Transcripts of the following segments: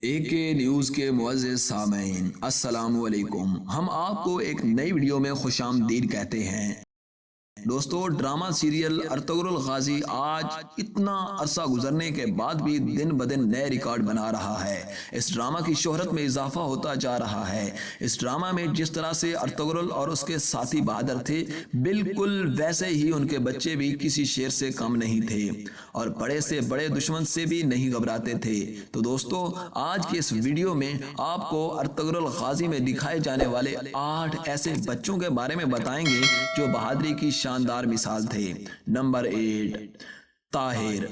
AK news کے معزز سامعین السلام علیکم۔ ہم آپ کو ایک نئی ویڈیو میں خوش آمدید کہتے ہیں۔ دوستو، ڈرامہ سیریل ارطغرل غازی آج اتنا عرصہ گزرنے کے بعد بھی دن بدن نئے ریکارڈ بنا رہا ہے۔ اس ڈرامہ کی شہرت میں اضافہ ہوتا جا رہا ہے۔ اس ڈرامہ میں جس طرح سے ارطغرل اور اس کے ساتھی بہادر تھے، بالکل ویسے ہی ان کے بچے بھی کسی شیر سے کم نہیں تھے اور بڑے سے بڑے دشمن سے بھی نہیں گھبراتے تھے۔ تو دوستو، آج کے اس ویڈیو میں آپ کو ارطغرل غازی میں دکھائے جانے والے 8 ایسے بچوں کے بارے میں بتائیں گے جو بہادری کی شاندار مثال تھے۔ نمبر 8، طاہر۔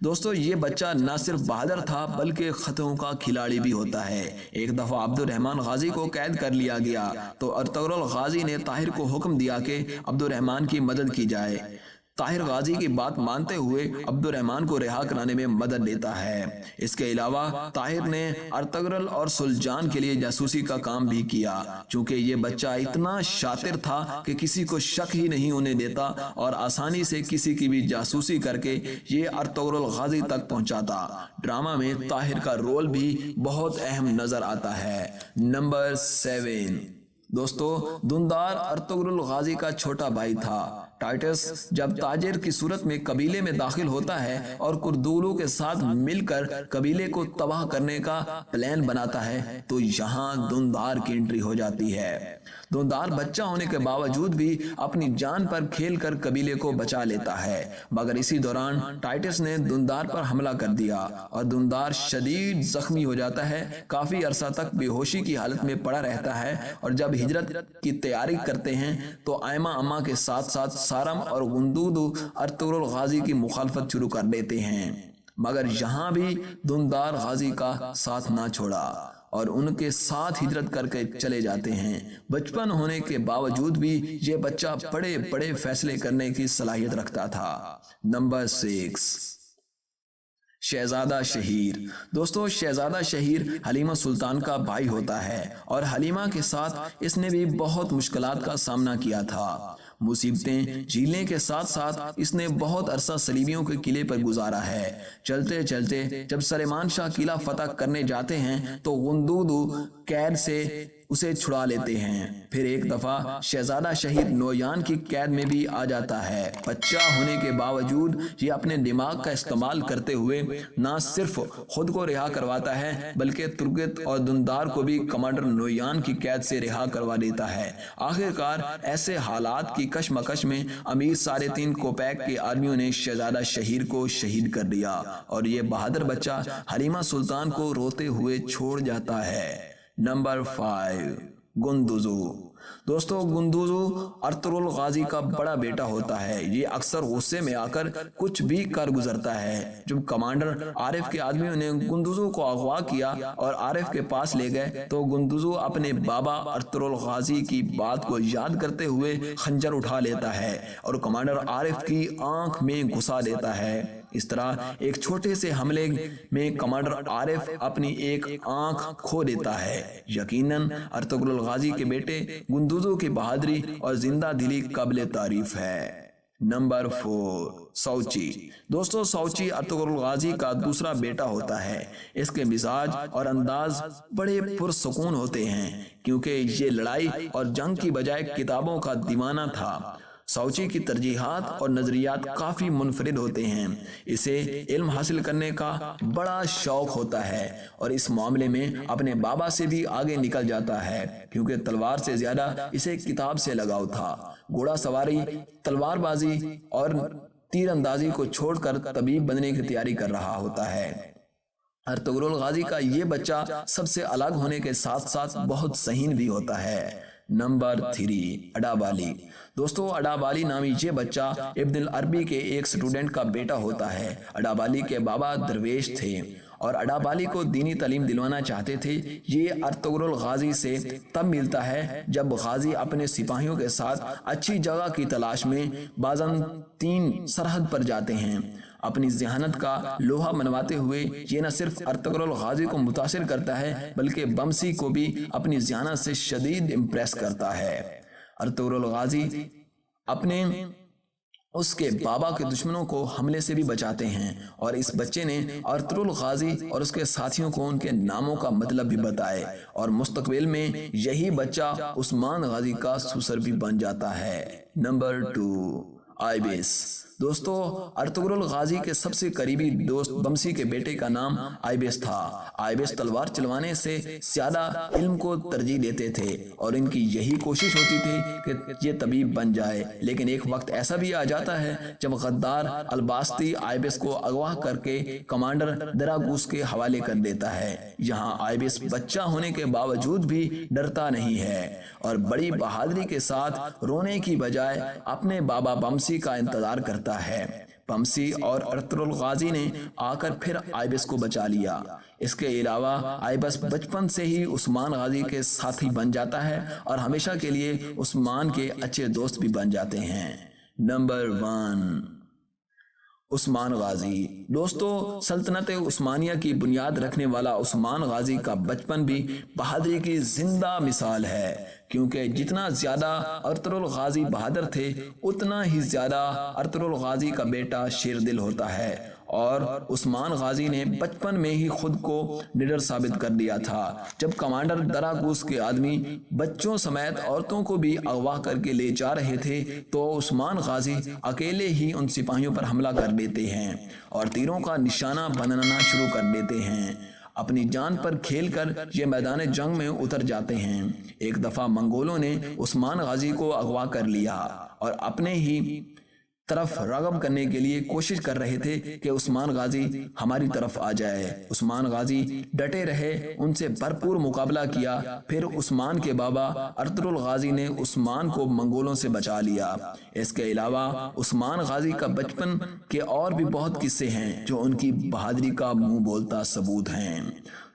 دوستو، یہ بچہ نہ صرف بہادر تھا بلکہ خطوں کا کھلاڑی بھی ہوتا ہے۔ ایک دفعہ عبد الرحمن غازی کو قید کر لیا گیا تو ارطغرل غازی نے طاہر کو حکم دیا کہ عبد الرحمن کی مدد کی جائے۔ طاہر غازی کی بات مانتے ہوئے عبد الرحمن کو رہا کرانے میں مدد لیتا ہے۔ اس کے علاوہ طاہر نے ارطغرل اور سلجان کے لیے جاسوسی کا کام بھی کیا، چونکہ یہ بچہ اتنا شاطر تھا کہ کسی کو شک ہی نہیں ہونے دیتا اور آسانی سے کسی کی بھی جاسوسی کر کے یہ ارطغرل غازی تک پہنچاتا۔ ڈرامہ میں طاہر کا رول بھی بہت اہم نظر آتا ہے۔ نمبر 7، دوستو، دندار ارطغرل غازی کا چھوٹا بھائی تھا۔ ٹائٹس جب تاجر کی صورت میں قبیلے میں داخل ہوتا ہے اور کردولوں کے ساتھ مل کر قبیلے کو تباہ کرنے کا پلان بناتا ہے تو یہاں دندار کی انٹری ہو جاتی ہے۔ دندار بچہ ہونے کے باوجود بھی اپنی جان پر کھیل کر قبیلے کو بچا لیتا ہے، مگر اسی دوران ٹائٹس نے دندار پر حملہ کر دیا اور دندار شدید زخمی ہو جاتا ہے۔ کافی عرصہ تک بے ہوشی کی حالت میں پڑا رہتا ہے اور جب ہجرت کی تیاری کرتے ہیں تو ایما اماں کے ساتھ ساتھ سارم اور گندودو ارطغرل غازی کی مخالفت شروع کر دیتے ہیں، مگر یہاں بھی دندار غازی کا ساتھ نہ چھوڑا اور ان کے ساتھ ہجرت کر کے چلے جاتے ہیں۔ بچپن ہونے کے باوجود بھی یہ بچہ بڑے بڑے فیصلے کرنے کی صلاحیت رکھتا تھا۔ نمبر 6، شہزادہ شہیر۔ دوستو، شہزادہ شہیر حلیمہ سلطان کا بھائی ہوتا ہے اور حلیمہ کے ساتھ اس نے بھی بہت مشکلات کا سامنا کیا تھا۔ مصیبتیں جھیلنے کے ساتھ ساتھ اس نے بہت عرصہ صلیبیوں کے قلعے پر گزارا ہے۔ چلتے چلتے جب سلیمان شاہ قلعہ فتح کرنے جاتے ہیں تو گندودو قید سے اسے چھڑا لیتے ہیں۔ پھر ایک دفعہ شہزادہ شہیر نویان کی قید میں بھی آ جاتا ہے۔ بچہ ہونے کے باوجود یہ اپنے دماغ کا استعمال کرتے ہوئے نہ صرف خود کو رہا کرواتا ہے بلکہ ترگت اور دندار کو بھی کمانڈر نویان کی قید سے رہا کروا دیتا ہے۔ آخرکار ایسے حالات کی کشمکش میں امیر صالح کوپیک کے آدمیوں نے شہزادہ شہیر کو شہید کر دیا اور یہ بہادر بچہ حلیمہ سلطان کو روتے ہوئے چھوڑ جاتا ہے۔ نمبر 5، گندوزو۔ دوستو، گندوزو ارطغرل غازی کا بڑا بیٹا ہوتا ہے۔ یہ اکثر غصے میں آ کر کچھ بھی کر گزرتا ہے۔ جب کمانڈر عارف کے آدمیوں نے گندوزو کو اغوا کیا اور عارف کے پاس لے گئے تو گندوزو اپنے بابا ارطغرل غازی کی بات کو یاد کرتے ہوئے خنجر اٹھا لیتا ہے اور کمانڈر عارف کی آنکھ میں گھسا دیتا ہے۔ اس طرح ایک چھوٹے سے حملے میں کمانڈر عارف اپنی ایک آنکھ کھو دیتا ہے۔ یقیناً ارطغرل غازی کے بیٹے گندوزو کی بہادری اور زندہ دلی قابل تعریف ہے۔ نمبر 4، سوچی۔ دوستو، سوچی ارطغرل غازی کا دوسرا بیٹا ہوتا ہے۔ اس کے مزاج اور انداز بڑے پرسکون ہوتے ہیں کیونکہ یہ لڑائی اور جنگ کی بجائے کتابوں کا دیوانہ تھا۔ سوچی کی ترجیحات اور نظریات کافی منفرد ہوتے ہیں۔ اسے علم حاصل کرنے کا بڑا شوق ہوتا ہے اور اس معاملے میں اپنے بابا سے بھی آگے نکل جاتا ہے کیونکہ تلوار سے زیادہ اسے کتاب سے لگاؤ تھا۔ گھوڑا سواری، تلوار بازی اور تیر اندازی کو چھوڑ کر طبیب بننے کی تیاری کر رہا ہوتا ہے۔ ارطغرل غازی کا یہ بچہ سب سے الگ ہونے کے ساتھ ساتھ بہت ذہین بھی ہوتا ہے۔ نمبر 3، اڈابالی۔ دوستو، اڈابالی نامی یہ بچہ ابن العربی کے ایک سٹوڈنٹ کا بیٹا ہوتا ہے۔ اڈابالی کے بابا درویش تھے اور اڈابالی کو دینی تعلیم دلوانا چاہتے تھے۔ یہ ارطغرل غازی سے تب ملتا ہے جب غازی اپنے سپاہیوں کے ساتھ اچھی جگہ کی تلاش میں بازنطین سرحد پر جاتے ہیں۔ اپنی ذہانت کا لوہا منواتے ہوئے یہ نہ صرف ارطغرل غازی کو متاثر کرتا ہے بلکہ بمسی کو بھی اپنی ذہانت سے شدید امپریس کرتا ہے۔ ارطغرل غازی اپنے اس کے بابا کے دشمنوں کو حملے سے بھی بچاتے ہیں، اور اس بچے نے ارطغرل غازی اور اس کے ساتھیوں کو ان کے ناموں کا مطلب بھی بتائے، اور مستقبل میں یہی بچہ عثمان غازی کا سسر بھی بن جاتا ہے۔ Number 2، ibis. دوستو، ارطغرل غازی کے سب سے قریبی دوست بمسی کے بیٹے کا نام آئیبس تھا۔ آئیبس تلوار چلوانے سے زیادہ علم کو ترجیح دیتے تھے، اور ان کی یہی کوشش ہوتی تھی کہ یہ طبیب بن جائے، لیکن ایک وقت ایسا بھی آ جاتا ہے جب غدار الباسطی آئیبس کو اغوا کر کے کمانڈر دراگوس کے حوالے کر دیتا ہے۔ یہاں آئیبس بچہ ہونے کے باوجود بھی ڈرتا نہیں ہے، اور بڑی بہادری کے ساتھ رونے کی بجائے اپنے بابا بمسی کا انتظار کرتا ہے۔ بمسی اور ارطغرل غازی نے آ کر پھر آئیبس کو بچا لیا۔ اس کے علاوہ آئیبس بچپن سے ہی عثمان غازی کے ساتھی بن جاتا ہے، اور ہمیشہ کے لیے عثمان کے اچھے دوست بھی بن جاتے ہیں۔ نمبر 1، عثمان غازی۔ دوستو، سلطنت عثمانیہ کی بنیاد رکھنے والا عثمان غازی کا بچپن بھی بہادری کی زندہ مثال ہے، کیونکہ جتنا زیادہ ارطغرل غازی بہادر تھے، اتنا ہی زیادہ ارطغرل غازی کا بیٹا شیر دل ہوتا ہے، اور عثمان غازی نے بچپن میں ہی خود کو نڈر ثابت کر دیا تھا۔ جب کمانڈر دراگوس کے آدمی بچوں سمیت عورتوں کو بھی اغوا کر کے لے جا رہے تھے، تو عثمان غازی اکیلے ہی ان سپاہیوں پر حملہ کر دیتے ہیں اور تیروں کا نشانہ بنانا شروع کر دیتے ہیں۔ اپنی جان پر کھیل کر یہ میدان جنگ میں اتر جاتے ہیں۔ ایک دفعہ منگولوں نے عثمان غازی کو اغوا کر لیا اور اپنے ہی طرف راغب کرنے کے لیے کوشش کر رہے تھے کہ عثمان غازی ہماری طرف آ جائے۔ عثمان غازی ڈٹے رہے، ان سے بھرپور مقابلہ کیا۔ پھر عثمان کے بابا ارطغرل غازی نے عثمان کو منگولوں سے بچا لیا۔ اس کے علاوہ عثمان غازی کا بچپن کے اور بھی بہت قصے ہیں جو ان کی بہادری کا منہ بولتا ثبوت ہیں۔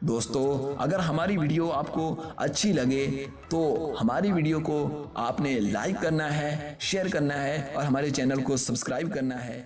دوستو، اگر ہماری ویڈیو آپ کو اچھی لگے تو ہماری ویڈیو کو آپ نے لائک کرنا ہے، شیئر کرنا ہے، اور ہمارے چینل کو سبسکرائب کرنا ہے۔